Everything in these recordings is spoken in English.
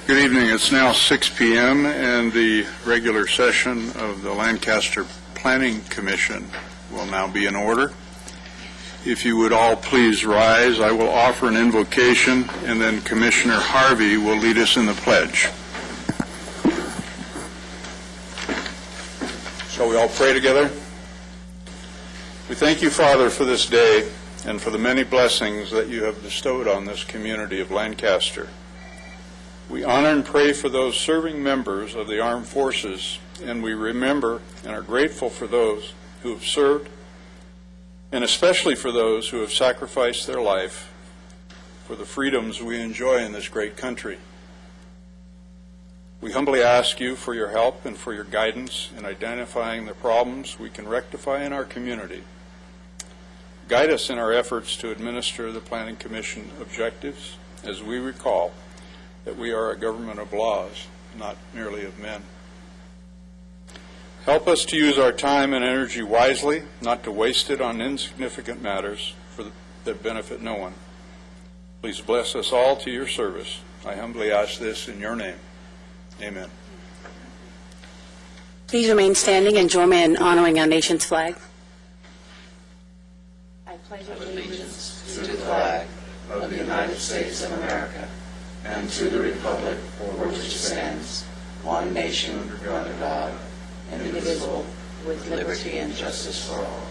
Good evening. It's now 6 p.m. and the regular session of the Lancaster Planning Commission will now be in order. If you would all please rise, I will offer an invocation and then Commissioner Harvey will lead us in the pledge. Shall we all pray together? We thank you, Father, for this day and for the many blessings that you have bestowed on this community of Lancaster. We honor and pray for those serving members of the armed forces, and we remember and are grateful for those who have served, and especially for those who have sacrificed their life for the freedoms we enjoy in this great country. We humbly ask you for your help and for your guidance in identifying the problems we can rectify in our community. Guide us in our efforts to administer the Planning Commission objectives as we recall that we are a government of laws, not merely of men. Help us to use our time and energy wisely, not to waste it on insignificant matters that benefit no one. Please bless us all to your service. I humbly ask this in your name. Amen. Please remain standing and join me in honoring our nation's flag. I pledge allegiance to the flag of the United States of America and to the republic for which it stands, one nation under God, indivisible, with liberty and justice for all.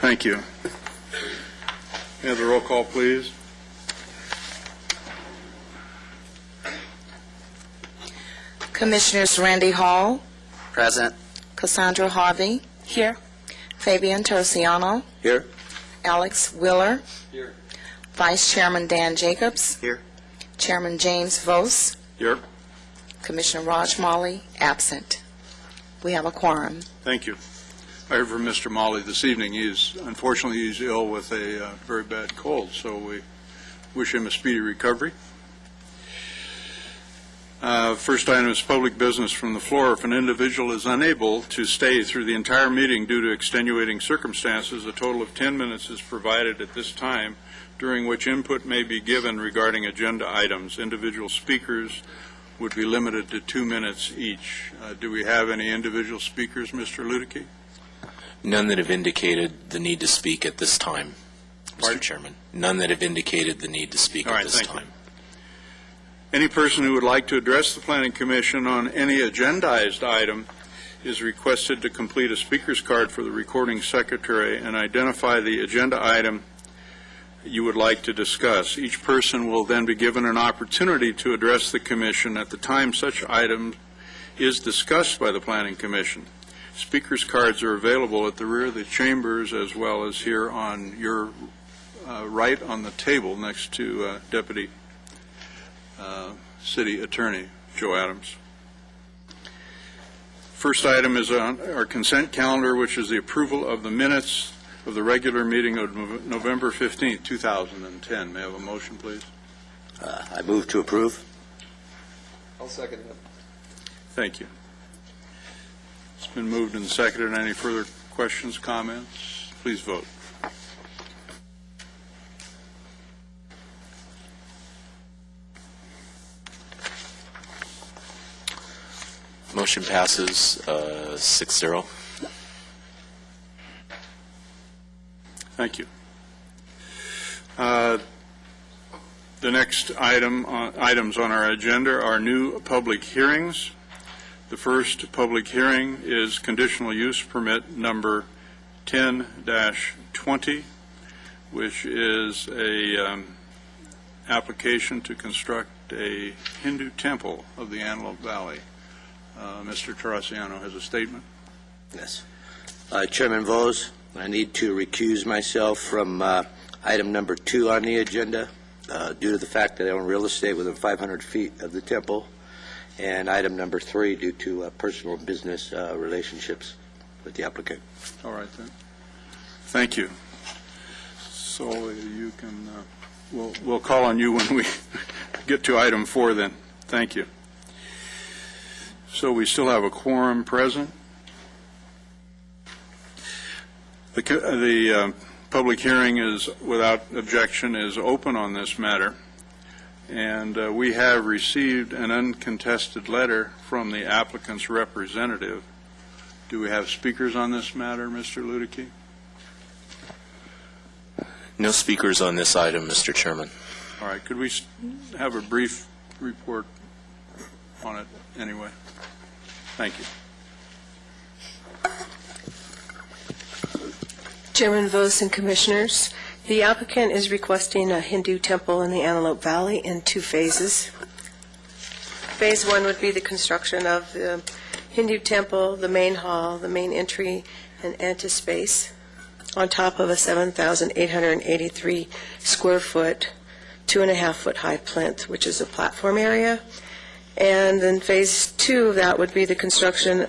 Thank you. May I have the roll call, please? Commissioners Randy Hall, Present. Cassandra Harvey, here. Fabian Tosiano, Here. Alex Willer, Here. Vice Chairman Dan Jacobs, Here. Chairman James Vos, Here. Commissioner Raj Mali, absent. We have a quorum. Thank you. I heard from Mr. Molly this evening. Unfortunately, he's ill with a very bad cold, so we wish him a speedy recovery. First item is public business from the floor. If an individual is unable to stay through the entire meeting due to extenuating circumstances, a total of 10 minutes is provided at this time, during which input may be given regarding agenda items. Individual speakers would be limited to 2 minutes each. Do we have any individual speakers, Mr. Ludicky? None that have indicated the need to speak at this time, Pardon? Mr. Chairman. None that have indicated the need to speak All at right, this thank time. you. Any person who would like to address the Planning Commission on any agendized item is requested to complete a speaker's card for the recording secretary and identify the agenda item you would like to discuss. Each person will then be given an opportunity to address the Commission at the time such item is discussed by the Planning Commission. Speaker's cards are available at the rear of the chambers as well as here on your right on the table next to Deputy City Attorney Joe Adams. First item is on our consent calendar, which is the approval of the minutes of the regular meeting of November 15th, 2010. May I have a motion, please? I move to approve. I'll second that. Thank you. It's been moved and seconded. Any further questions, comments? Please vote. Motion passes 6-0. Thank you. The next items on our agenda are new public hearings. The first public hearing is conditional use permit number 10-20, which is a application to construct a Hindu temple of the Antelope Valley. Mr. Tarasiano has a statement. Yes. Chairman Vos, I need to recuse myself from item number 2 on the agenda due to the fact that I own real estate within 500 feet of the temple, and item number 3 due to personal business relationships with the applicant. All right, then. Thank you. So you can, we'll call on you when we get to item 4 then. Thank you. So we still have a quorum present. The public hearing is, without objection, is open on this matter. And we have received an uncontested letter from the applicant's representative. Do we have speakers on this matter, Mr. Ludicky? No speakers on this item, Mr. Chairman. All right, could we have a brief report on it anyway? Thank you. Chairman Vos and Commissioners, the applicant is requesting a Hindu temple in the Antelope Valley in 2 phases. Phase 1 would be the construction of the Hindu temple, the main hall, the main entry, and antespace on top of a 7,883 square foot, 2.5-foot high plinth, which is a platform area. And then Phase 2 of that would be the construction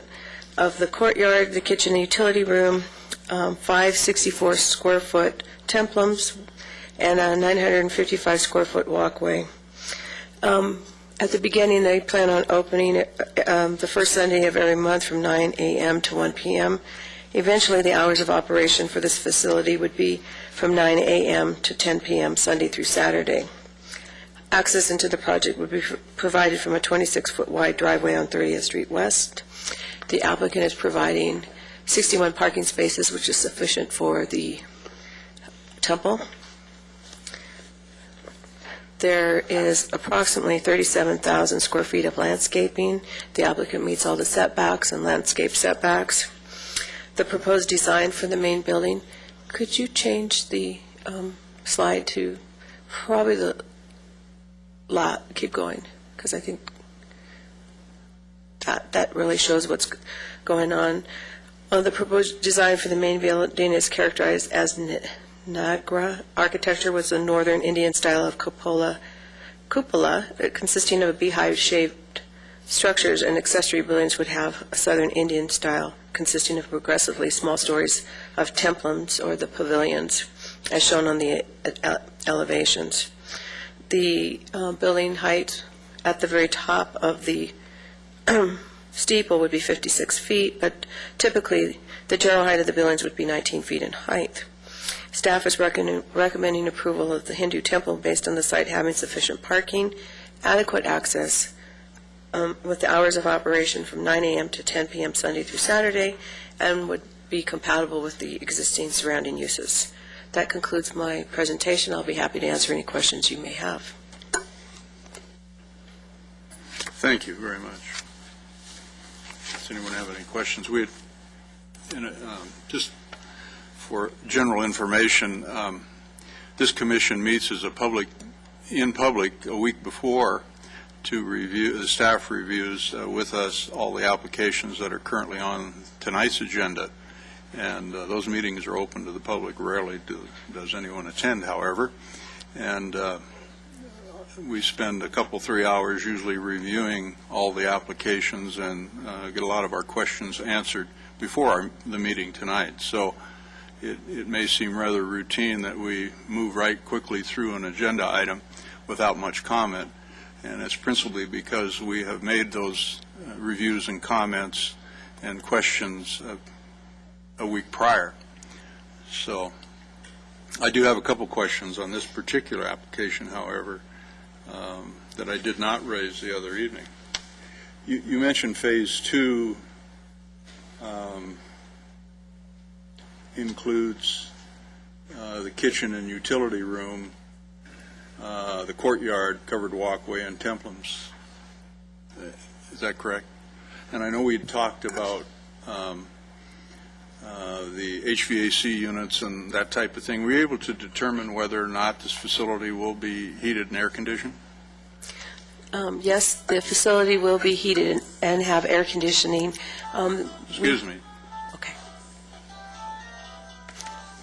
of the courtyard, the kitchen and utility room, 5 64-square-foot templums, and a 955-square-foot walkway. At the beginning, they plan on opening it the first Sunday of every month from 9 a.m. to 1 p.m. Eventually, the hours of operation for this facility would be from 9 a.m. to 10 p.m. Sunday through Saturday. Access into the project would be provided from a 26-foot wide driveway on 30th Street West. The applicant is providing 61 parking spaces, which is sufficient for the temple. There is approximately 37,000 square feet of landscaping. The applicant meets all the setbacks and landscape setbacks. The proposed design for the main building, could you change the slide to probably the lot, keep going, because I think that really shows what's going on. The proposed design for the main building is characterized as Nagra architecture, with a northern Indian style of cupola consisting of a beehive-shaped structures, and accessory buildings would have a southern Indian style consisting of progressively small stories of templums, or the pavilions, as shown on the elevations. The building height at the very top of the steeple would be 56 feet, but typically the general height of the buildings would be 19 feet in height. Staff is recommending approval of the Hindu temple based on the site having sufficient parking, adequate access, with the hours of operation from 9 a.m. to 10 p.m. Sunday through Saturday, and would be compatible with the existing surrounding uses. That concludes my presentation. I'll be happy to answer any questions you may have. Thank you very much. Does anyone have any questions? Just for general information, this commission meets as in public a week before to review, the staff reviews with us all the applications that are currently on tonight's agenda. And those meetings are open to the public. Rarely does anyone attend, however. And we spend a couple, 3 hours usually reviewing all the applications and get a lot of our questions answered before the meeting tonight. So it may seem rather routine that we move right quickly through an agenda item without much comment. And it's principally because we have made those reviews and comments and questions a week prior. So I do have a couple questions on this particular application, however, that I did not raise the other evening. You mentioned Phase 2 includes the kitchen and utility room, the courtyard, covered walkway, and templums. Is that correct? And I know we talked about the HVAC units and that type of thing. Were you able to determine whether or not this facility will be heated and air conditioned? Yes, the facility will be heated and have air conditioning. Excuse me. Okay.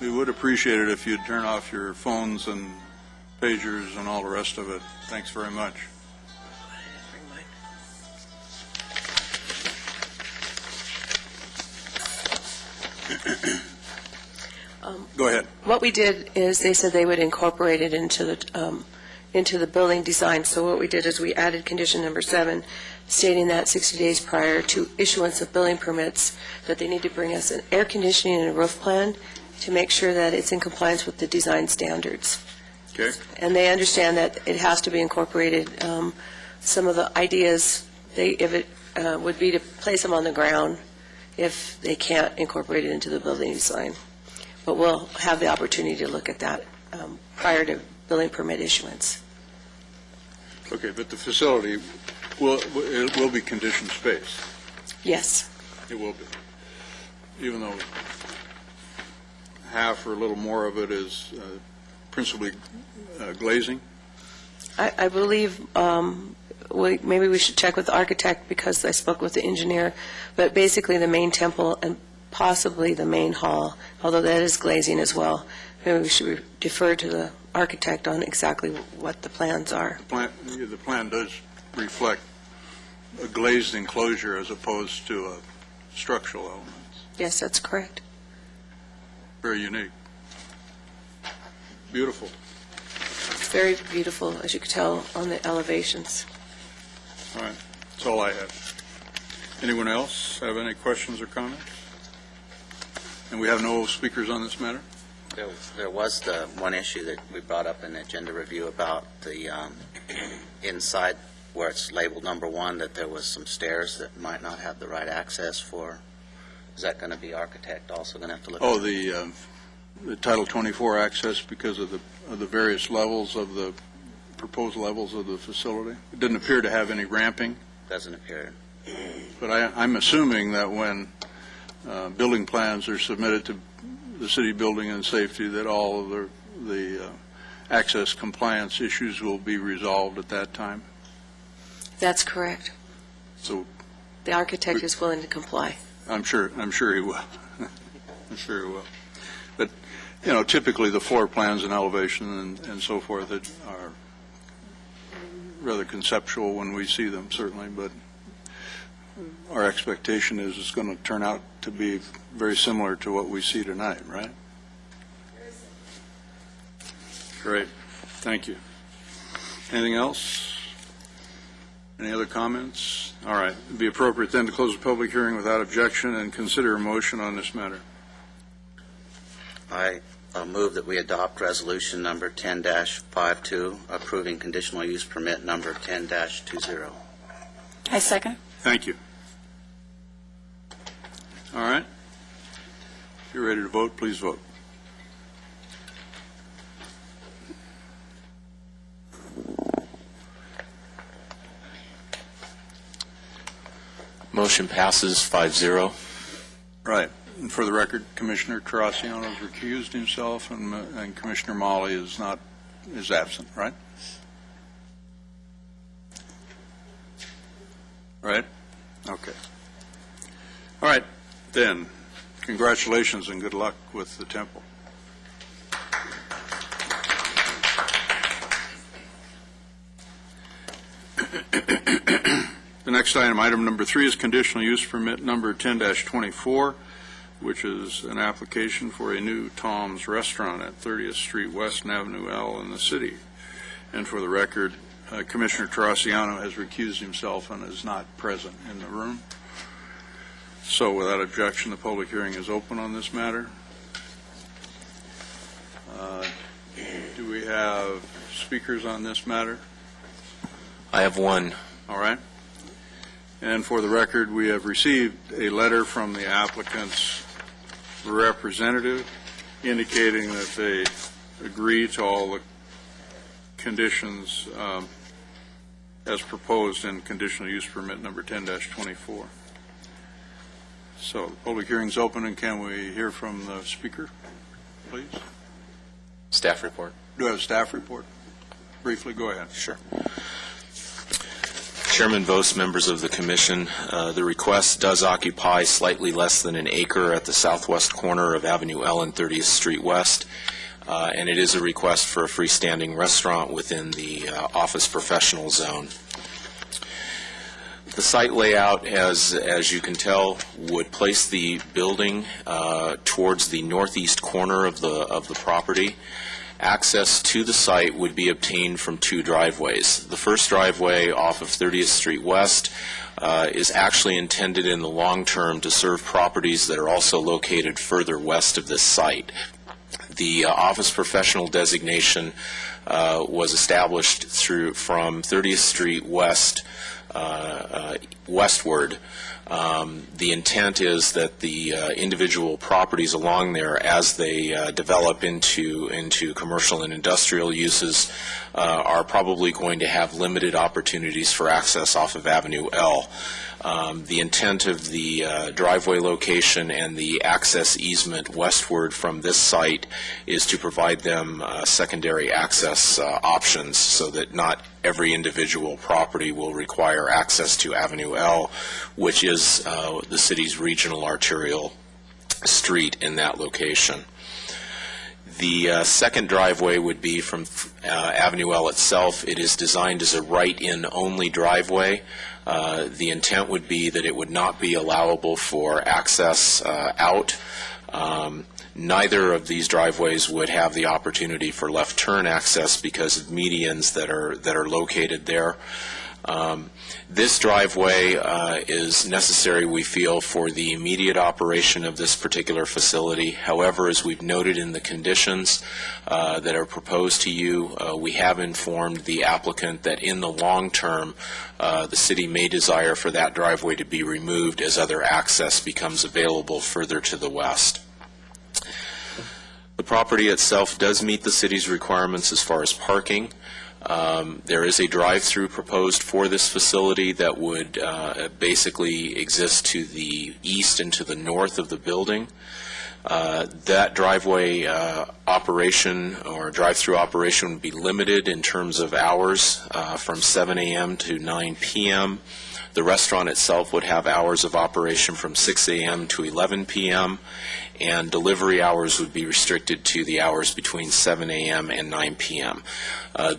We would appreciate it if you'd turn off your phones and pagers and all the rest of it. Thanks very much. Go ahead. What we did is they said they would incorporate it into the building design. So what we did is we added condition number 7, stating that 60 days prior to issuance of building permits, that they need to bring us an air conditioning and a roof plan to make sure that it's in compliance with the design standards. Okay? And they understand that it has to be incorporated. Some of the ideas, if it would be to place them on the ground if they can't incorporate it into the building design. But we'll have the opportunity to look at that prior to building permit issuance. Okay, but the facility it will be conditioned space. Yes. It will be. Even though half or a little more of it is principally glazing? I believe maybe we should check with the architect because I spoke with the engineer, but basically the main temple and possibly the main hall, although that is glazing as well. Maybe we should defer to the architect on exactly what the plans are. The plan does reflect a glazed enclosure as opposed to a structural element. Yes, that's correct. Very unique. Beautiful. It's very beautiful, as you can tell, on the elevations. All right, that's all I have. Anyone else have any questions or comments? And we have no speakers on this matter? There was the one issue that we brought up in the agenda review about the inside where it's labeled number 1, that there was some stairs that might not have the right access for. Is that going to be architect also going to have to look at? Oh, the Title 24 access because of the various levels of the proposed levels of the facility. It didn't appear to have any ramping. Doesn't appear. But I'm assuming that when building plans are submitted to the city building and safety, that all of the access compliance issues will be resolved at that time. That's correct. So The architect is willing to comply. I'm sure he will. I'm sure he will. But, typically the floor plans and elevation and so forth that are rather conceptual when we see them, certainly, but our expectation is it's going to turn out to be very similar to what we see tonight, right? Great. Thank you. Anything else? Any other comments? All right. It would be appropriate then to close the public hearing without objection and consider a motion on this matter. I move that we adopt resolution number 10-52, approving conditional use permit number 10-20. I second. Thank you. All right. If you're ready to vote, please vote. Motion passes 5-0. Right. And for the record, Commissioner Terracciano has recused himself, and Commissioner Molly is absent, right? Right? Okay. All right. Then, congratulations and good luck with the temple. The next item, item number 3, is conditional use permit number 10-24, which is an application for a new Tom's Restaurant at 30th Street West and Avenue L in the city. And for the record, Commissioner Terracciano has recused himself and is not present in the room. So without objection, the public hearing is open on this matter. Do we have speakers on this matter? I have one. All right. And for the record, we have received a letter from the applicant's representative indicating that they agree to all the conditions as proposed in conditional use permit number 10-24. So the public hearing's open, and can we hear from the speaker, please? Staff report. Do I have a staff report? Briefly, go ahead. Sure. Chairman Vos, members of the Commission, the request does occupy slightly less than an acre at the southwest corner of Avenue L and 30th Street West, and it is a request for a freestanding restaurant within the office professional zone. The site layout, as you can tell, would place the building towards the northeast corner of the property, Access to the site would be obtained from two driveways. The first driveway off of 30th Street West is actually intended in the long term to serve properties that are also located further west of this site. The office professional designation was established from 30th Street West westward. The intent is that the individual properties along there, as they develop into commercial and industrial uses, are probably going to have limited opportunities for access off of Avenue L. The intent of the driveway location and the access easement westward from this site is to provide them secondary access options so that not every individual property will require access to Avenue L, which is the city's regional arterial street in that location. The second driveway would be from Avenue L itself. It is designed as a right-in only driveway. The intent would be that it would not be allowable for access out. Neither of these driveways would have the opportunity for left turn access because of medians that are located there. This driveway is necessary, we feel, for the immediate operation of this particular facility. However, as we've noted in the conditions that are proposed to you, we have informed the applicant that in the long term, the city may desire for that driveway to be removed as other access becomes available further to the west. The property itself does meet the city's requirements as far as parking. There is a drive-through proposed for this facility that would basically exist to the east and to the north of the building. That driveway operation or drive-through operation would be limited in terms of hours from 7 a.m. to 9 p.m. The restaurant itself would have hours of operation from 6 a.m. to 11 p.m., and delivery hours would be restricted to the hours between 7 a.m. and 9 p.m.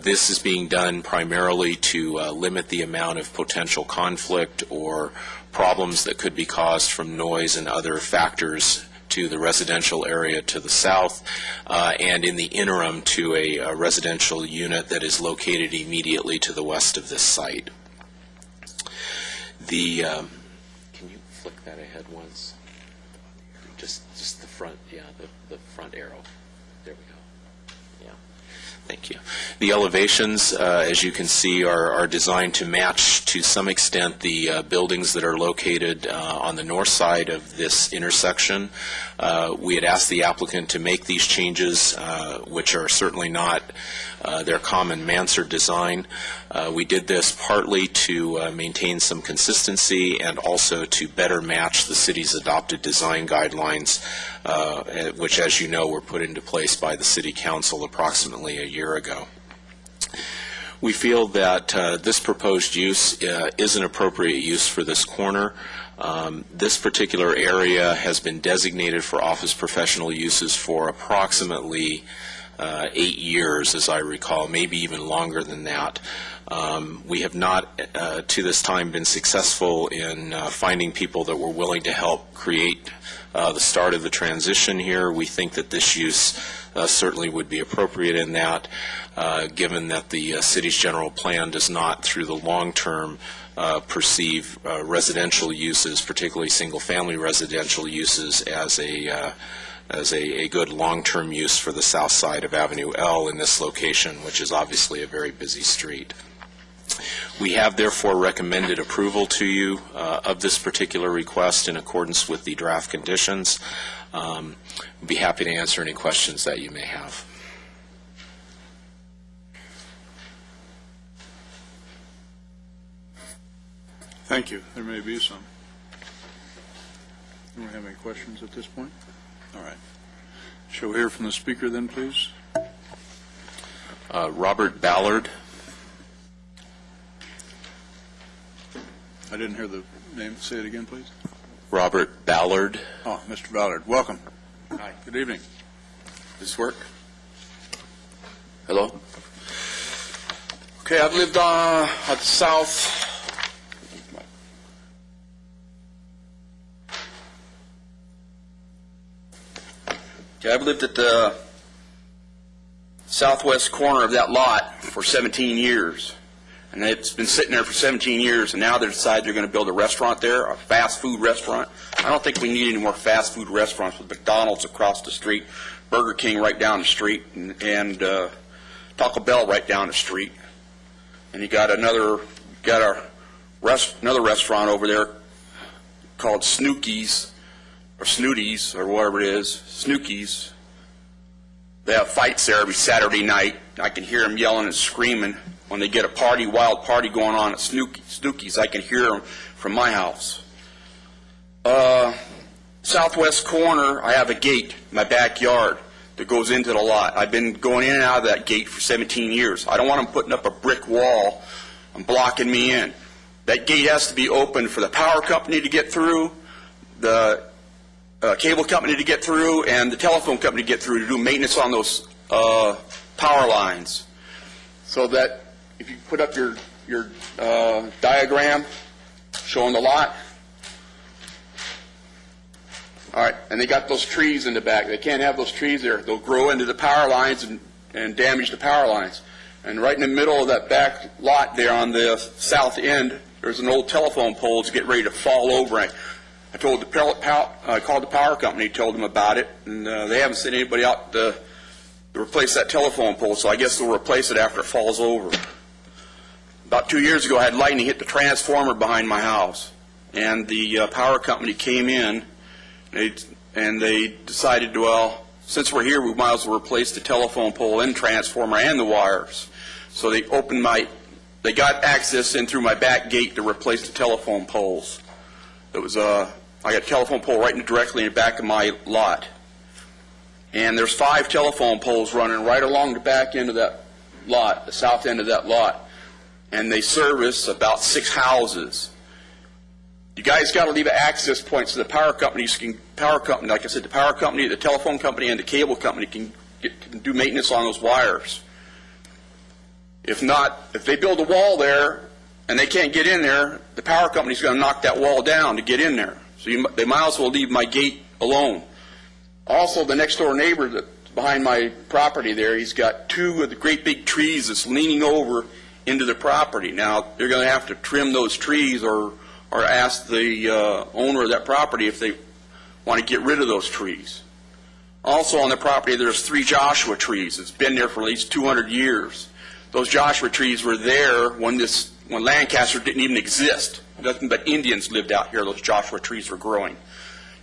This is being done primarily to limit the amount of potential conflict or problems that could be caused from noise and other factors to the residential area to the south, and in the interim to a residential unit that is located immediately to the west of this site. Can you flick that ahead once? Just the front, yeah, the front arrow. There we go. Yeah, thank you. The elevations, as you can see, are designed to match to some extent the buildings that are located on the north side of this intersection. We had asked the applicant to make these changes, which are certainly not their common mansard design. We did this partly to maintain some consistency and also to better match the city's adopted design guidelines, which, as you know, were put into place by the City Council approximately a year ago. We feel that this proposed use is an appropriate use for this corner. This particular area has been designated for office professional uses for approximately 8 years, as I recall, maybe even longer than that. We have not, to this time, been successful in finding people that were willing to help create the start of the transition here. We think that this use certainly would be appropriate in that, given that the city's general plan does not, through the long term, perceive residential uses, particularly single-family residential uses, as a good long-term use for the south side of Avenue L in this location, which is obviously a very busy street. We have therefore recommended approval to you of this particular request in accordance with the draft conditions. I'd be happy to answer any questions that you may have. Thank you. There may be some. Anyone have any questions at this point? All right. Shall we hear from the speaker then, please? Robert Ballard. I didn't hear the name. Say it again, please. Robert Ballard. Oh, Mr. Ballard, welcome. Hi. Good evening. This work? Hello? Okay, I've lived at the south. Okay, I've lived at the southwest corner of that lot for 17 years. And it's been sitting there for 17 years, and now they decide they're going to build a restaurant there, a fast food restaurant. I don't think we need any more fast food restaurants with McDonald's across the street, Burger King right down the street, and Taco Bell right down the street. And you got another restaurant over there called Snookies, or Snooties, or whatever it is, Snookies. They have fights there every Saturday night. I can hear them yelling and screaming. When they get a party, wild party going on at Snookies, I can hear them from my house. Southwest corner, I have a gate in my backyard that goes into the lot. I've been going in and out of that gate for 17 years. I don't want them putting up a brick wall and blocking me in. That gate has to be open for the power company to get through, the cable company to get through, and the telephone company to get through to do maintenance on those power lines. So that if you put up your diagram showing the lot, all right, and they got those trees in the back. They can't have those trees there. They'll grow into the power lines and damage the power lines. And right in the middle of that back lot there on the south end, there's an old telephone pole that's getting ready to fall over. I called the power company, told them about it, and they haven't sent anybody out to replace that telephone pole, so I guess they'll replace it after it falls over. About 2 years ago, I had lightning hit the transformer behind my house, and the power company came in, and they decided, well, since we're here, we might as well replace the telephone pole and transformer and the wires. So they got access in through my back gate to replace the telephone poles. I got a telephone pole right directly in the back of my lot. And there's 5 telephone poles running right along the back end of that lot, the south end of that lot. And they service about 6 houses. You guys got to leave an access point so the power companies like I said, the power company, the telephone company, and the cable company can do maintenance on those wires. If not, if they build a wall there and they can't get in there, the power company's going to knock that wall down to get in there. So they might as well leave my gate alone. Also, the next door neighbor that's behind my property there, he's got 2 of the great big trees that's leaning over into the property. Now, they're going to have to trim those trees or ask the owner of that property if they want to get rid of those trees. Also on the property, there's 3 Joshua trees. It's been there for at least 200 years. Those Joshua trees were there when Lancaster didn't even exist. Nothing but Indians lived out here. Those Joshua trees were growing.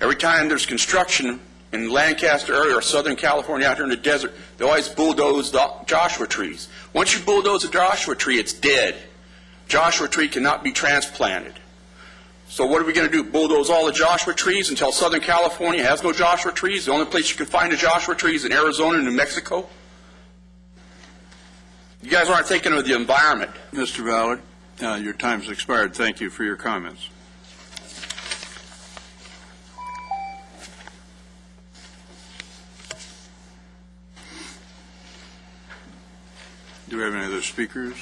Every time there's construction in the Lancaster area or Southern California out here in the desert, they always bulldoze the Joshua trees. Once you bulldoze a Joshua tree, it's dead. Joshua tree cannot be transplanted. So what are we going to do? Bulldoze all the Joshua trees until Southern California has no Joshua trees? The only place you can find a Joshua tree is in Arizona and New Mexico? You guys aren't thinking of the environment. Mr. Ballard, your time's expired. Thank you for your comments. Do we have any other speakers?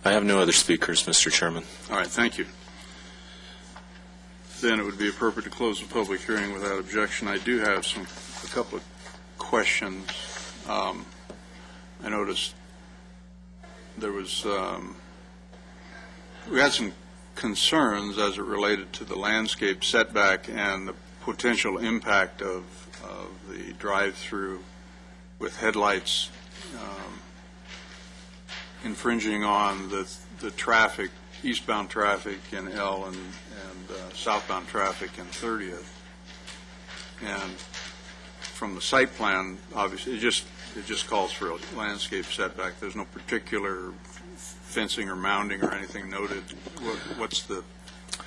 I have no other speakers, Mr. Chairman. All right, thank you. Then it would be appropriate to close the public hearing without objection. I do have a couple of questions. I noticed there was, we had some concerns as it related to the landscape setback and the potential impact of the drive-through with headlights infringing on the traffic, eastbound traffic in L and southbound traffic in 30th. And from the site plan, obviously, it just calls for a landscape setback. There's no particular fencing or mounding or anything noted. What's the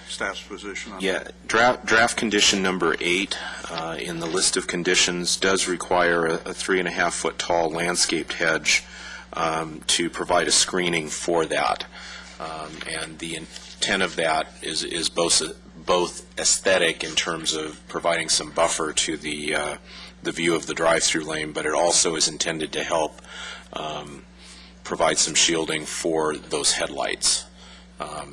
staff's position on that? Yeah, draft condition number 8 in the list of conditions does require a 3.5-foot tall landscaped hedge to provide a screening for that. And the intent of that is both aesthetic in terms of providing some buffer to the view of the drive-through lane, but it also is intended to help provide some shielding for those headlights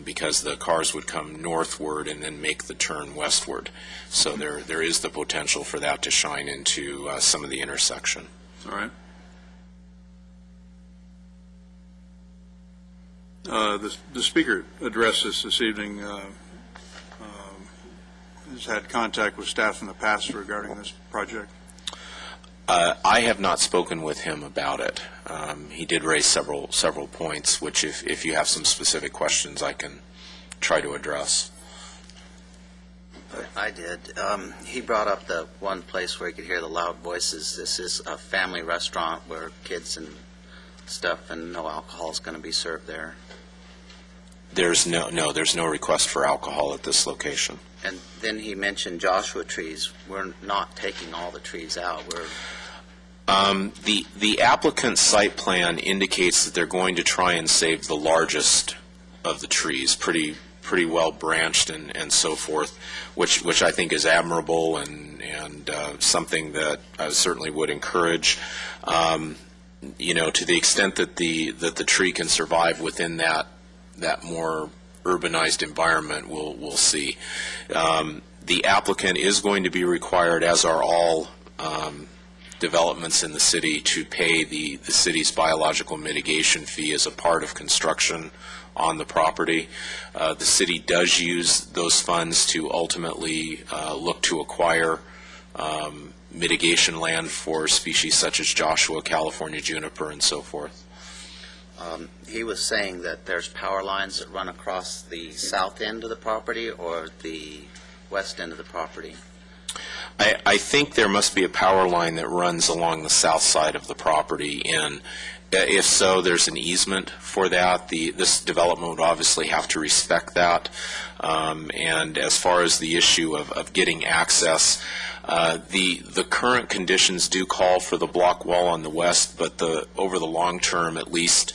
because the cars would come northward and then make the turn westward. So there is the potential for that to shine into some of the intersection. All right. The speaker addressed this evening, has had contact with staff in the past regarding this project. I have not spoken with him about it. He did raise several points, which if you have some specific questions, I can try to address. I did. He brought up the one place where you could hear the loud voices. This is a family restaurant where kids and stuff and no alcohol is going to be served there. There's no request for alcohol at this location. And then he mentioned Joshua trees. We're not taking all the trees out. The applicant's site plan indicates that they're going to try and save the largest of the trees, pretty well branched and so forth, which I think is admirable and something that I certainly would encourage. To the extent that the tree can survive within that more urbanized environment, we'll see. The applicant is going to be required, as are all developments in the city, to pay the city's biological mitigation fee as a part of construction on the property. The city does use those funds to ultimately look to acquire mitigation land for species such as Joshua, California juniper, and so forth. He was saying that there's power lines that run across the south end of the property or the west end of the property. I think there must be a power line that runs along the south side of the property, and if so, there's an easement for that. This development would obviously have to respect that. And as far as the issue of getting access, the current conditions do call for the block wall on the west, but over the long term, at least,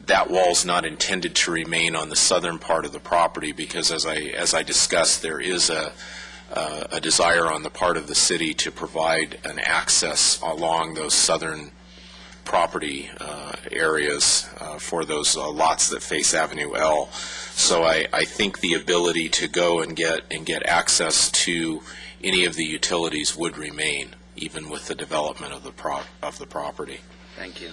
that wall's not intended to remain on the southern part of the property, because as I discussed, there is a desire on the part of the city to provide an access along those southern property areas for those lots that face Avenue L. So I think the ability to go and get access to any of the utilities would remain, even with the development of the property. Thank you.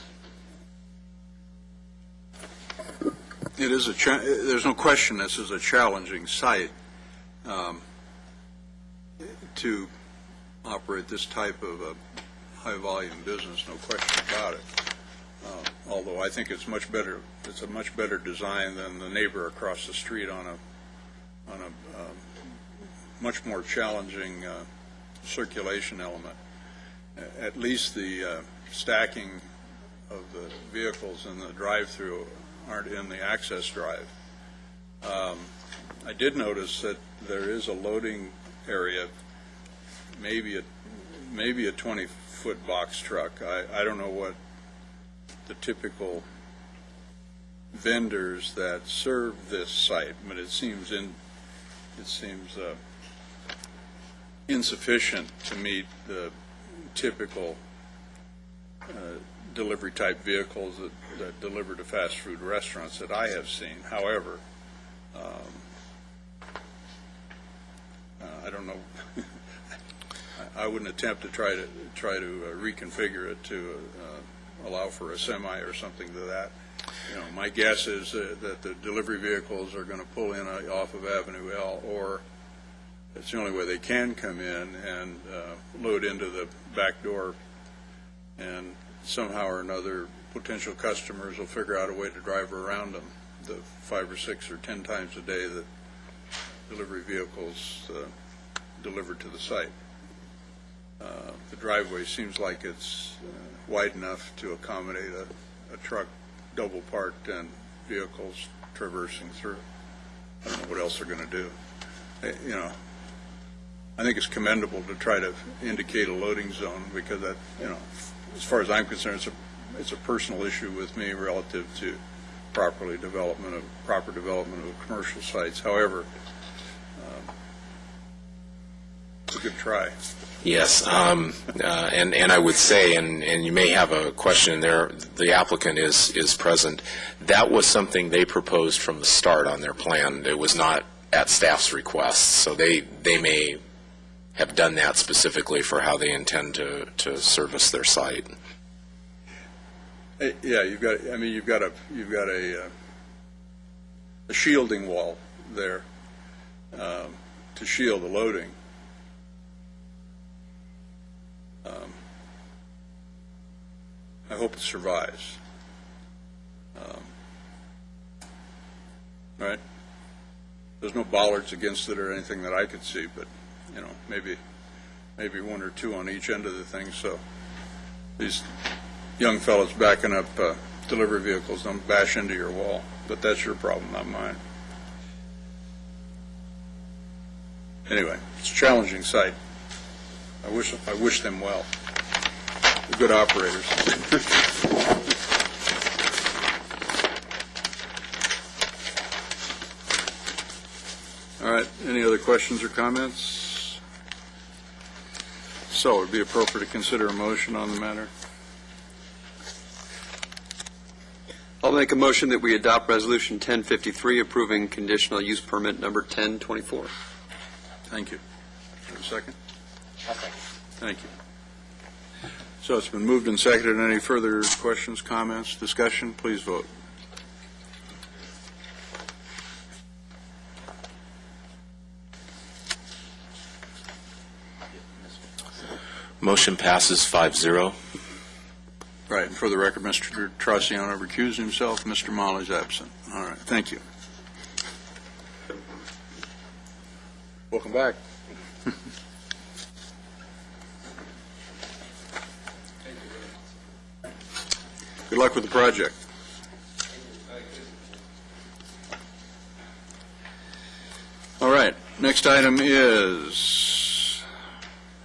It is there's no question this is a challenging site to operate this type of a high-volume business, no question about it. Although I think it's a much better design than the neighbor across the street on a much more challenging circulation element. At least the stacking of the vehicles in the drive-through aren't in the access drive. I did notice that there is a loading area, maybe a 20-foot box truck. I don't know what the typical vendors that serve this site, but it seems insufficient to meet the typical delivery type vehicles that deliver to fast food restaurants that I have seen. However, I don't know. I wouldn't attempt to try to reconfigure it to allow for a semi or something to that. My guess is that the delivery vehicles are going to pull in off of Avenue L, or it's the only way they can come in and load into the back door, and somehow or another potential customers will figure out a way to drive around them the 5 or 6 or 10 times a day that delivery vehicles deliver to the site. The driveway seems like it's wide enough to accommodate a truck double parked and vehicles traversing through. I don't know what else they're going to do. I think it's commendable to try to indicate a loading zone, because that, as far as I'm concerned, it's a personal issue with me relative to proper development of commercial sites. However, it's a good try. Yes, and I would say, and you may have a question there, the applicant is present. That was something they proposed from the start on their plan. It was not at staff's request, so they may have done that specifically for how they intend to service their site. Yeah, you've got a a shielding wall there to shield the loading. I hope it survives. Right? There's no bollards against it or anything that I could see, but, you know, maybe one or two on each end of the thing, so these young fellows backing up delivery vehicles don't bash into your wall. But that's your problem, not mine. Anyway, it's a challenging site. I wish them well. They're good operators. All right, any other questions or comments? So it would be appropriate to consider a motion on the matter. I'll make a motion that we adopt Resolution 1053 approving conditional use permit number 1024. Thank you. Have a second? I'll second. Thank you. So it's been moved and seconded. Any further questions, comments, discussion? Please vote. Motion passes 5-0. Right, and for the record, Mr. Traciano recused himself. Mr. Molly's absent. All right, thank you. Welcome back. Good luck with the project. All right, next item is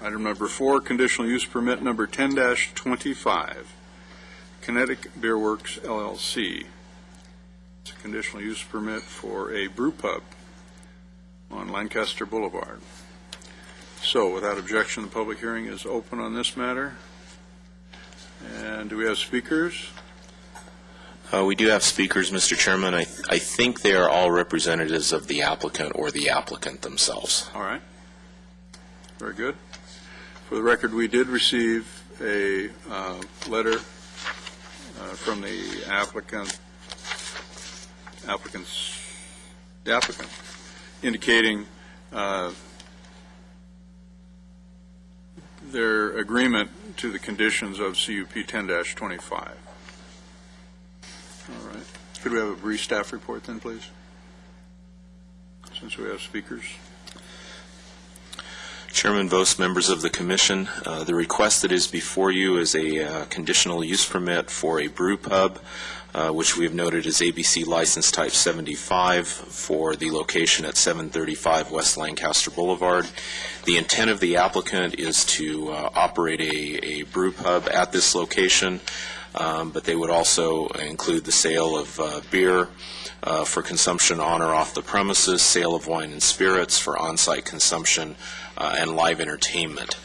item number 4, conditional use permit number 10-25, Kinetic Beer Works LLC. It's a conditional use permit for a brew pub on Lancaster Boulevard. So without objection, the public hearing is open on this matter. And do we have speakers? We do have speakers, Mr. Chairman. I think they are all representatives of the applicant or the applicant themselves. All right. Very good. For the record, we did receive a letter from the applicant indicating their agreement to the conditions of CUP 10-25. All right. Could we have a brief staff report then, please? Since we have speakers. Chairman Vos, members of the commission, the request that is before you is a conditional use permit for a brew pub, which we have noted as ABC license type 75 for the location at 735 West Lancaster Boulevard. The intent of the applicant is to operate a brew pub at this location, but they would also include the sale of beer for consumption on or off the premises, sale of wine and spirits for on-site consumption, and live entertainment.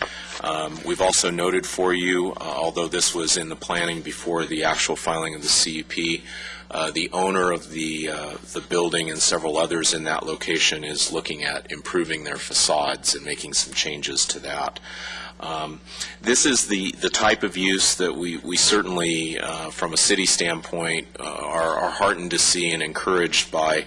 We've also noted for you, although this was in the planning before the actual filing of the CUP, the owner of the building and several others in that location is looking at improving their facades and making some changes to that. This is the type of use that we certainly, from a city standpoint, are heartened to see and encouraged by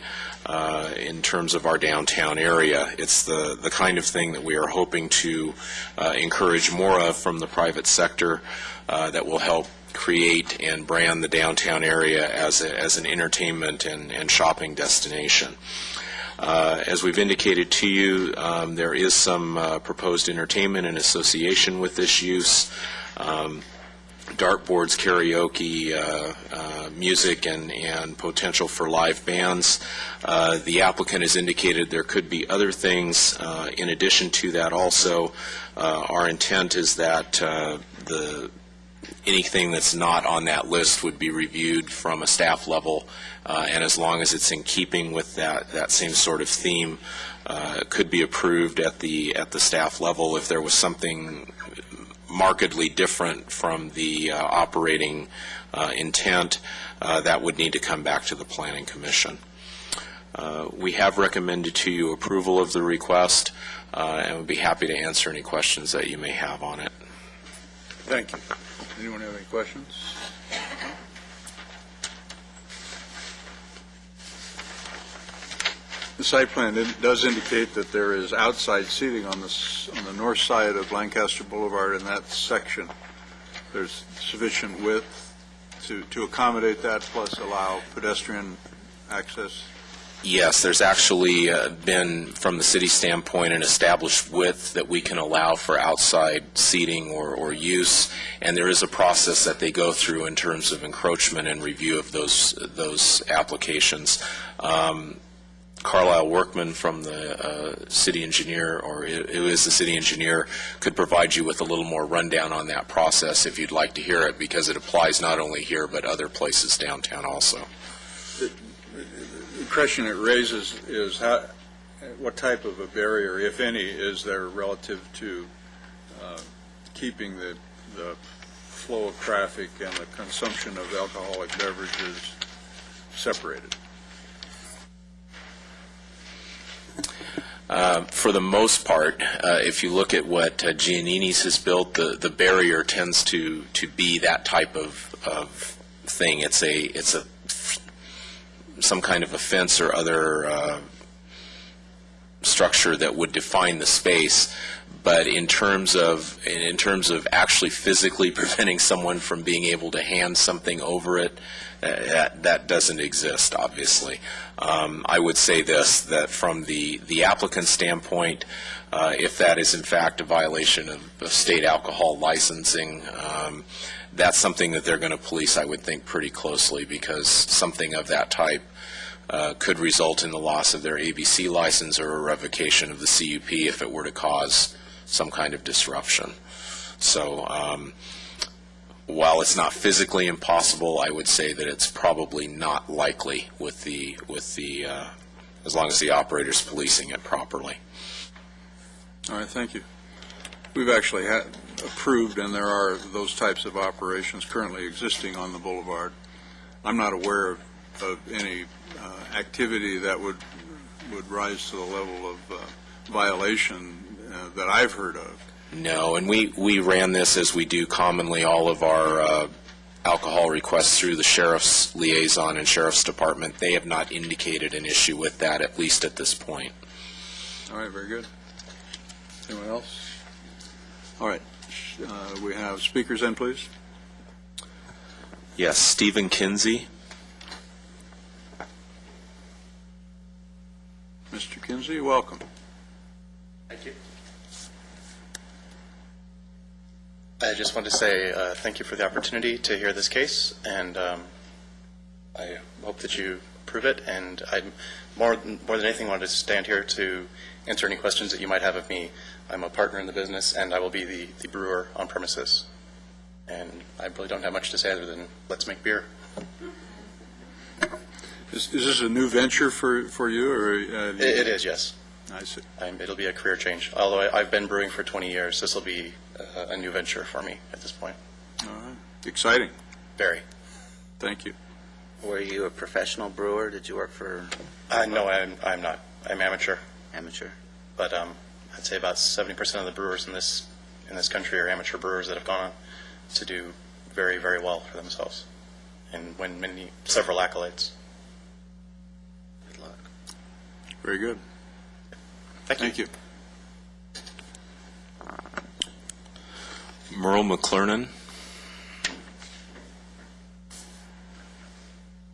in terms of our downtown area. It's the kind of thing that we are hoping to encourage more of from the private sector that will help create and brand the downtown area as an entertainment and shopping destination. As we've indicated to you, there is some proposed entertainment in association with this use. Dartboards, karaoke, music, and potential for live bands. The applicant has indicated there could be other things in addition to that also. Our intent is that anything that's not on that list would be reviewed from a staff level, and as long as it's in keeping with that same sort of theme, could be approved at the staff level. If there was something markedly different from the operating intent, that would need to come back to the Planning Commission. We have recommended to you approval of the request, and would be happy to answer any questions that you may have on it. Thank you. Anyone have any questions? The site plan does indicate that there is outside seating on the north side of Lancaster Boulevard in that section. There's sufficient width to accommodate that, plus allow pedestrian access. Yes, there's actually been, from the city standpoint, an established width that we can allow for outside seating or use, and there is a process that they go through in terms of encroachment and review of those applications. Carlisle Workman from the city engineer, or it is the city engineer, could provide you with a little more rundown on that process if you'd like to hear it, because it applies not only here but other places downtown also. The question it raises is what type of a barrier, if any, is there relative to keeping the flow of traffic and the consumption of alcoholic beverages separated? For the most part, if you look at what Giannini's has built, the barrier tends to be that type of thing. It's some kind of a fence or other structure that would define the space. But in terms of actually physically preventing someone from being able to hand something over it, that doesn't exist, obviously. I would say this, that from the applicant's standpoint, if that is in fact a violation of state alcohol licensing, that's something that they're going to police, I would think, pretty closely, because something of that type could result in the loss of their ABC license or a revocation of the CUP if it were to cause some kind of disruption. So while it's not physically impossible, I would say that it's probably not likely with the as long as the operator's policing it properly. All right, thank you. We've actually approved, and there are those types of operations currently existing on the boulevard. I'm not aware of any activity that would rise to the level of violation that I've heard of. No, and we ran this, as we do commonly all of our alcohol requests, through the sheriff's liaison and sheriff's department. They have not indicated an issue with that, at least at this point. All right, very good. Anyone else? All right, we have speakers in, please. Yes, Stephen Kinsey. Mr. Kinsey, welcome. Thank you. I just want to say thank you for the opportunity to hear this case, and I hope that you approve it. And I more than anything wanted to stand here to answer any questions that you might have of me. I'm a partner in the business, and I will be the brewer on premises. And I really don't have much to say other than let's make beer. Is this a new venture for you, or It is, yes. I see. It'll be a career change. Although I've been brewing for 20 years, this will be a new venture for me at this point. All right. Exciting. Very. Thank you. Were you a professional brewer? Did you work for? No, I'm not. I'm amateur. Amateur. But I'd say about 70% of the brewers in this country are amateur brewers that have gone on to do very, very well for themselves and win several accolades. Good luck. Very good. Thank you. Merle McClernand.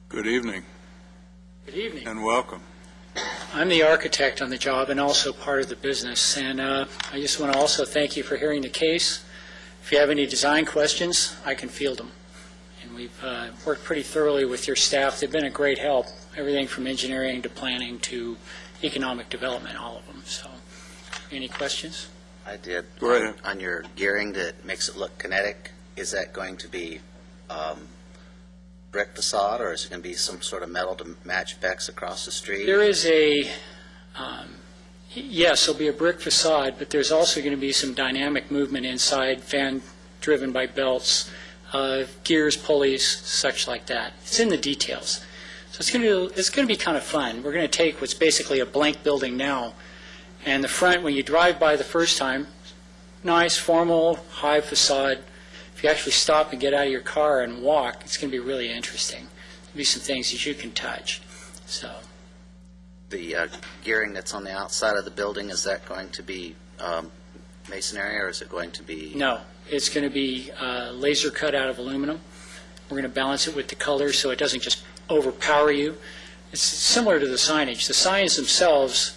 Good evening. Good evening. And welcome. I'm the architect on the job and also part of the business, and I just want to also thank you for hearing the case. If you have any design questions, I can field them. And we've worked pretty thoroughly with your staff. They've been a great help, everything from engineering to planning to economic development, all of them. So, any questions? I did. Go ahead. On your gearing that makes it look kinetic, is that going to be brick facade, or is it going to be some sort of metal to match Beck's across the street? There is yes, there'll be a brick facade, but there's also going to be some dynamic movement inside, fan driven by belts, gears, pulleys, such like that. It's in the details. So it's going to be kind of fun. We're going to take what's basically a blank building now, and the front, when you drive by the first time, nice, formal, high facade. If you actually stop and get out of your car and walk, it's going to be really interesting. There'll be some things that you can touch. So the gearing that's on the outside of the building, is that going to be masonry, or is it going to be? No, it's going to be laser cut out of aluminum. We're going to balance it with the color so it doesn't just overpower you. It's similar to the signage. The signs themselves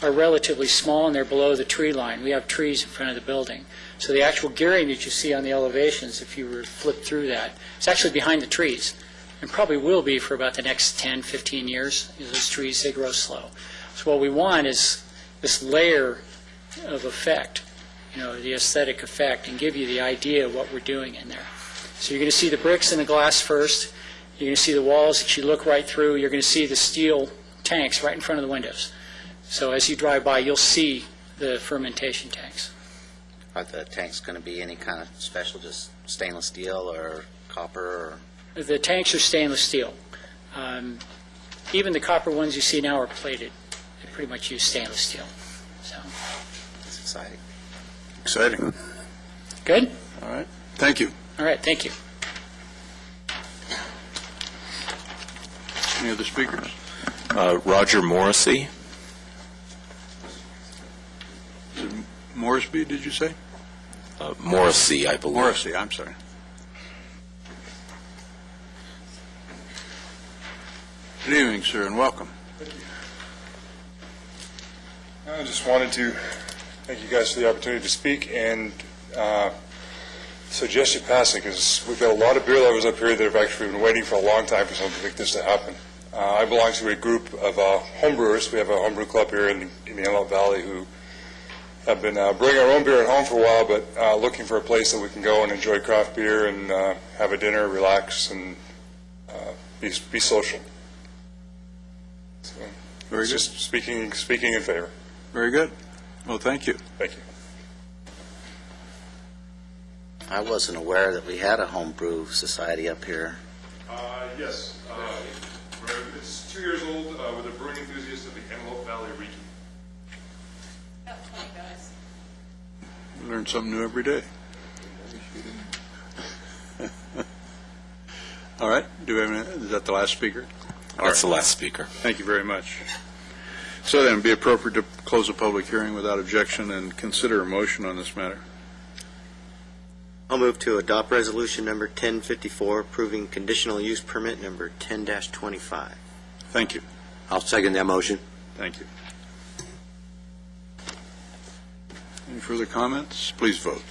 are relatively small and they're below the tree line. We have trees in front of the building. So the actual gearing that you see on the elevations, if you were to flip through that, it's actually behind the trees and probably will be for about the next 10, 15 years. Those trees, they grow slow. So what we want is this layer of effect, the aesthetic effect, and give you the idea of what we're doing in there. So you're going to see the bricks and the glass first. You're going to see the walls that you look right through. You're going to see the steel tanks right in front of the windows. So as you drive by, you'll see the fermentation tanks. Are the tanks going to be any kind of special, just stainless steel or copper? Or? The tanks are stainless steel. Even the copper ones you see now are plated. They pretty much use stainless steel. So it's exciting. Exciting. Good? All right. Thank you. All right, thank you. Any other speakers? Roger Morrissey. Is it Morrisby, did you say? Morrissey, I believe. Morrissey, I'm sorry. Good evening, sir, and welcome. I just wanted to thank you guys for the opportunity to speak and suggest you pass it, because we've got a lot of beer lovers up here that have actually been waiting for a long time for something like this to happen. I belong to a group of homebrewers. We have a homebrew club here in the Antelope Valley who have been bringing our own beer at home for a while, but looking for a place that we can go and enjoy craft beer and have a dinner, relax, and be social. So, Very good. just speaking in favor. Very good. Well, thank you. Thank you. I wasn't aware that we had a homebrew society up here. Yes. It's 2 years old with a brewing enthusiast of the Antelope Valley region. We learn something new every day. All right. Do we have is that the last speaker? That's the last speaker. Thank you very much. So then, it'd be appropriate to close the public hearing without objection and consider a motion on this matter. I'll move to adopt resolution number 1054, approving conditional use permit number 10-25. Thank you. I'll second that motion. Thank you. Any further comments? Please vote.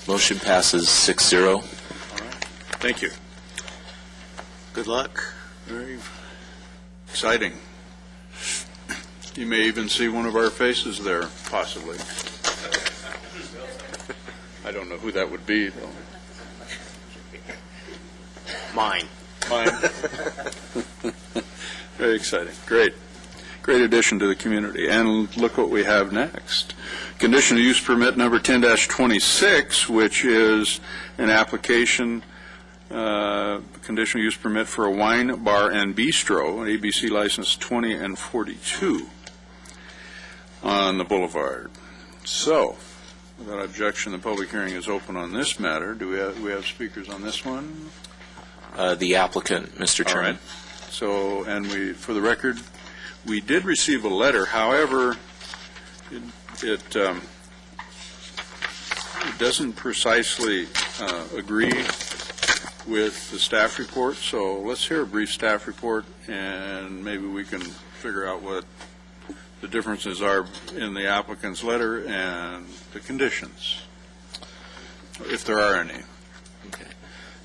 Motion passes 6-0. All right. Thank you. Good luck. Very exciting. You may even see one of our faces there, possibly. I don't know who that would be, though. Mine. Very exciting. Great. Great addition to the community. And look what we have next. Conditional use permit number 10-26, which is an application, conditional use permit for a wine bar and bistro, an ABC license 20 and 42 on the boulevard. So, without objection, the public hearing is open on this matter. Do we have speakers on this one? The applicant, Mr. Chairman. All right. So, and for the record, we did receive a letter. However, it doesn't precisely agree with the staff report. So let's hear a brief staff report, and maybe we can figure out what the differences are in the applicant's letter and the conditions, if there are any. Okay.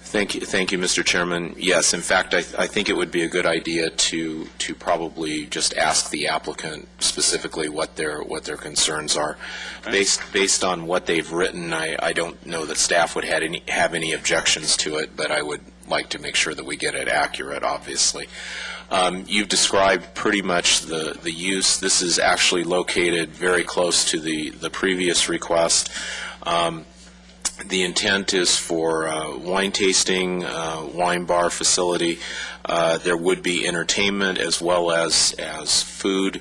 Thank you, Mr. Chairman. Yes, in fact, I think it would be a good idea to probably just ask the applicant specifically what their concerns are. Okay. Based on what they've written, I don't know that staff would have any objections to it, but I would like to make sure that we get it accurate, obviously. You've described pretty much the use. This is actually located very close to the previous request. The intent is for wine tasting, wine bar facility. There would be entertainment as well as food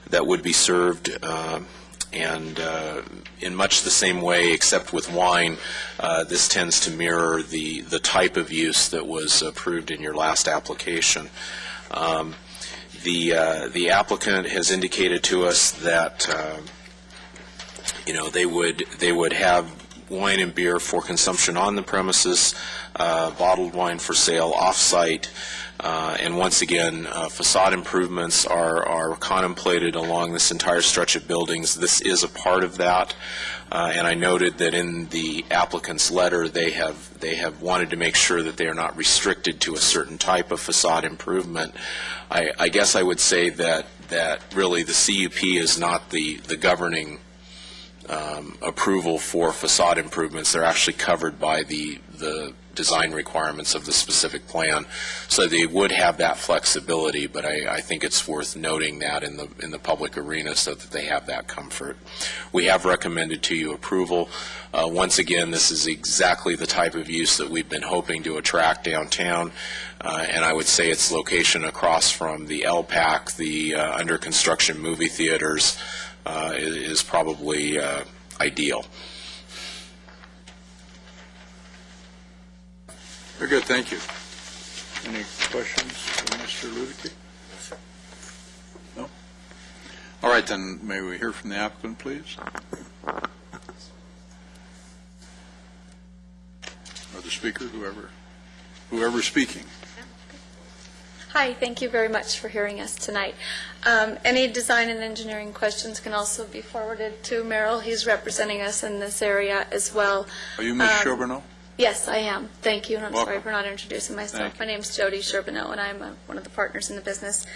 that would be served and in much the same way, except with wine, this tends to mirror the type of use that was approved in your last application. The applicant has indicated to us that they would have wine and beer for consumption on the premises, bottled wine for sale off-site, and once again, facade improvements are contemplated along this entire stretch of buildings. This is a part of that, and I noted that in the applicant's letter, they have wanted to make sure that they are not restricted to a certain type of facade improvement. I guess I would say that really the CUP is not the governing approval for facade improvements. They're actually covered by the design requirements of the specific plan, so they would have that flexibility, but I think it's worth noting that in the public arena so that they have that comfort. We have recommended to you approval. Once again, this is exactly the type of use that we've been hoping to attract downtown, and I would say its location across from the LPAC, the under construction movie theaters, is probably ideal. Very good, thank you. Any questions for Mr. Ludicky? No? All right, then, may we hear from the applicant, please? Or the speaker, whoever's speaking. Hi, thank you very much for hearing us tonight. Any design and engineering questions can also be forwarded to Merrill. He's representing us in this area as well. Are you Ms. Charbonneau? Yes, I am. Thank you, and I'm Welcome. sorry for not introducing myself. Thank you. My name's Jody Charbonneau, and I'm one of the partners in the business.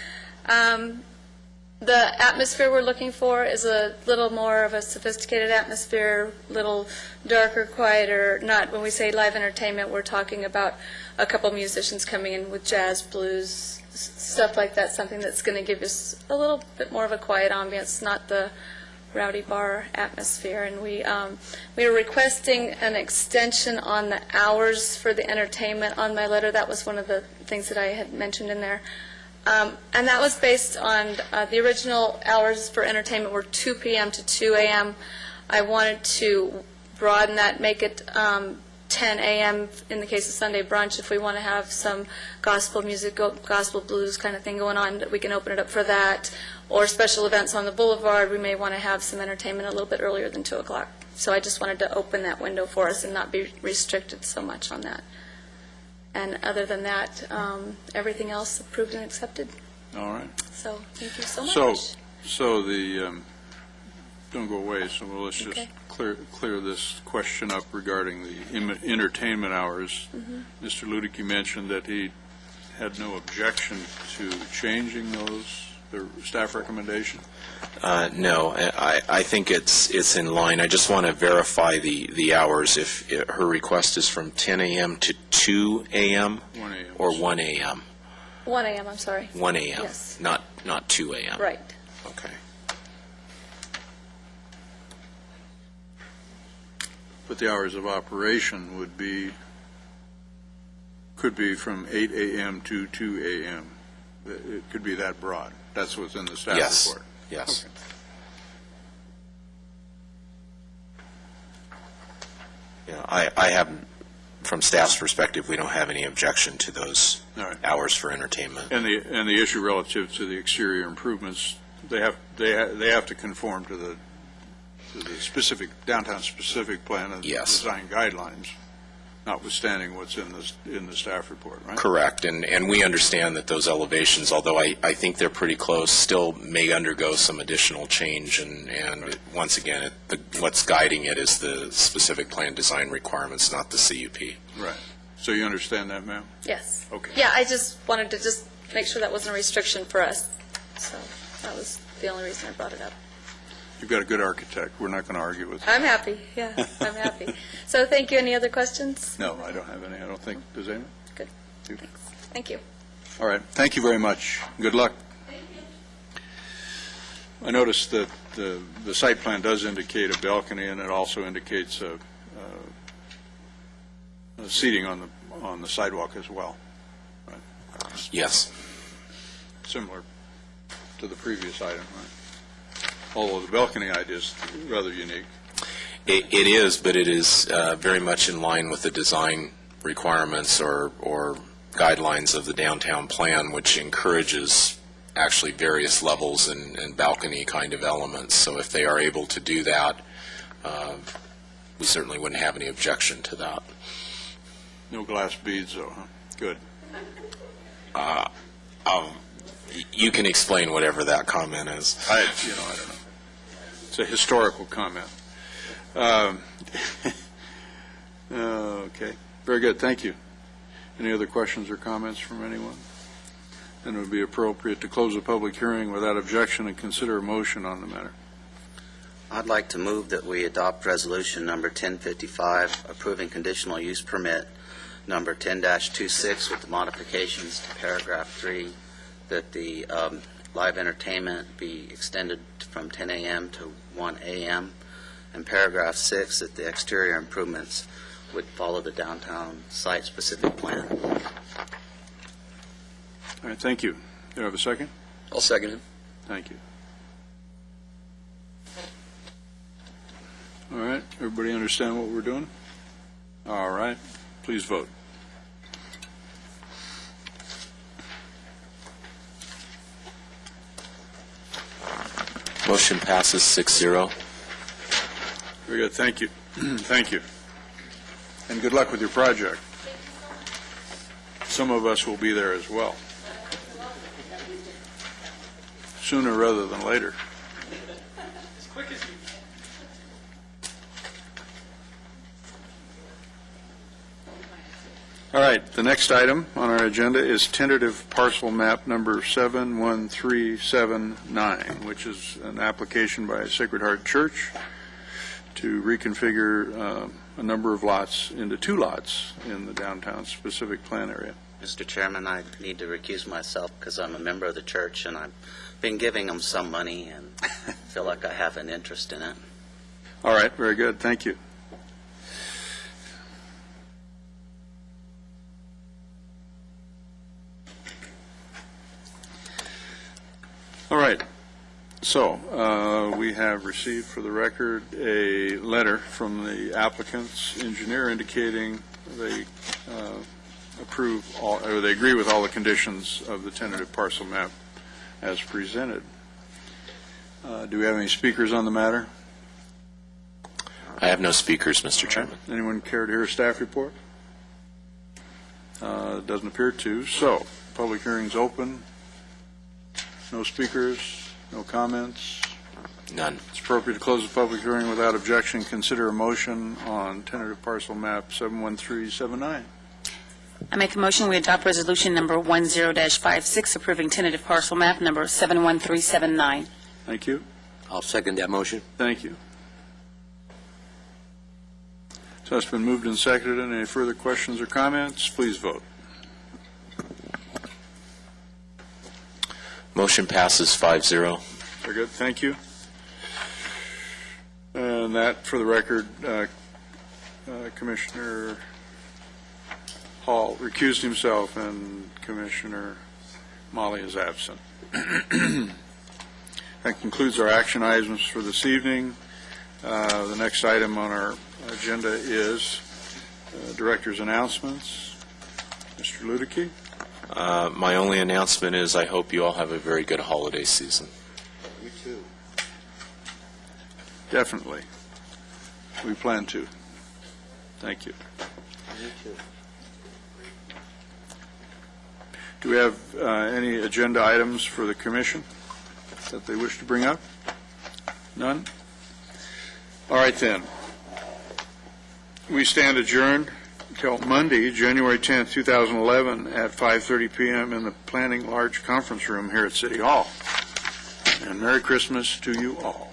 The atmosphere we're looking for is a little more of a sophisticated atmosphere, little darker, quieter. Not when we say live entertainment, we're talking about a couple musicians coming in with jazz, blues, stuff like that, something that's going to give us a little bit more of a quiet ambience, not the rowdy bar atmosphere. And we are requesting an extension on the hours for the entertainment. On my letter, that was one of the things that I had mentioned in there. And that was based on the original hours for entertainment were 2 p.m. to 2 a.m. I wanted to broaden that, make it 10 a.m. in the case of Sunday brunch. If we want to have some gospel music, gospel blues kind of thing going on, we can open it up for that. Or special events on the boulevard, we may want to have some entertainment a little bit earlier than 2 o'clock. So I just wanted to open that window for us and not be restricted so much on that. And other than that, everything else approved and accepted. All right. So thank you so much. So the, don't go away, so let's just clear this question up regarding the entertainment hours. Mr. Ludicky mentioned that he had no objection to changing those, the staff recommendation. No, I think it's in line. I just want to verify the hours. If her request is from 10 a.m. to 2 a.m. 1 a.m. or 1 a.m. 1 a.m., I'm sorry. 1 a.m., Yes. not 2 a.m. Right. Okay. But the hours of operation could be from 8 a.m. to 2 a.m. It could be that broad. That's what's in the staff report. Yes. Okay. Yeah, I have, from staff's perspective, we don't have any objection to those hours for entertainment. And the issue relative to the exterior improvements, they have to conform to the specific downtown specific plan and design guidelines, notwithstanding what's in the staff report, right? Correct, and we understand that those elevations, although I think they're pretty close, still may undergo some additional change, and once again, what's guiding it is the specific plan design requirements, not the CUP. Right. So you understand that, ma'am? Yes. Okay. Yeah, I just wanted to just make sure that wasn't a restriction for us. So that was the only reason I brought it up. You've got a good architect. We're not going to argue with you. I'm happy. Yeah, I'm happy. So thank you. Any other questions? No, I don't have any. I don't think. Does anyone? Good. Thanks. Thank you. All right. Thank you very much. Good luck. Thank you. I noticed that the site plan does indicate a balcony, and it also indicates a seating on the sidewalk as well. Right? Yes. Similar to the previous item, right? although the balcony idea is rather unique. It is, but it is very much in line with the design requirements or guidelines of the downtown plan, which encourages actually various levels and balcony kind of elements. So if they are able to do that, we certainly wouldn't have any objection to that. No glass beads, though, huh? Good. You can explain whatever that comment is. I don't know. It's a historical comment. Okay, very good, thank you. Any other questions or comments from anyone? Then it would be appropriate to close the public hearing without objection and consider a motion on the matter. I'd like to move that we adopt resolution number 1055, approving conditional use permit number 10-26 with the modifications to paragraph 3, that the live entertainment be extended from 10 a.m. to 1 a.m., and paragraph 6, that the exterior improvements would follow the downtown site-specific plan. All right, thank you. Do I have a second? I'll second it. Thank you. All right, everybody understand what we're doing? All right, please vote. Motion passes 6-0. Very good, thank you. Thank you. And good luck with your project. Some of us will be there as well. Sooner rather than later. As quick as you All right, the next item on our agenda is tentative parcel map number 71379, which is an application by Sacred Heart Church to reconfigure a number of lots into 2 lots in the downtown specific plan area. Mr. Chairman, I need to recuse myself because I'm a member of the church and I've been giving them some money and feel like I have an interest in it. All right, very good, thank you. All right, so we have received for the record a letter from the applicant's engineer indicating they approve all, or they agree with all the conditions of the tentative parcel map as presented. Do we have any speakers on the matter? I have no speakers, Mr. Chairman. Anyone care to hear a staff report? Doesn't appear to. So, public hearing's open. No speakers, no comments. None. It's appropriate to close the public hearing without objection. Consider a motion on tentative parcel map 71379. I make a motion we adopt resolution number 10-56 approving tentative parcel map number 71379. Thank you. I'll second that motion. Thank you. So it's been moved and seconded. Any further questions or comments? Please vote. Motion passes 5-0. Very good. Thank you. And that, for the record, Commissioner Hall recused himself and Commissioner Molly is absent. That concludes our action items for this evening. The next item on our agenda is Director's announcements. Mr. Ludicky. My only announcement is I hope you all have a very good holiday season. You too. Definitely. We plan to. Thank you. You too. Do we have any agenda items for the commission that they wish to bring up? None? All right, then. We stand adjourned until Monday, January 10th, 2011, at 5:30 p.m. in the Planning Large Conference Room here at City Hall. And Merry Christmas to you all.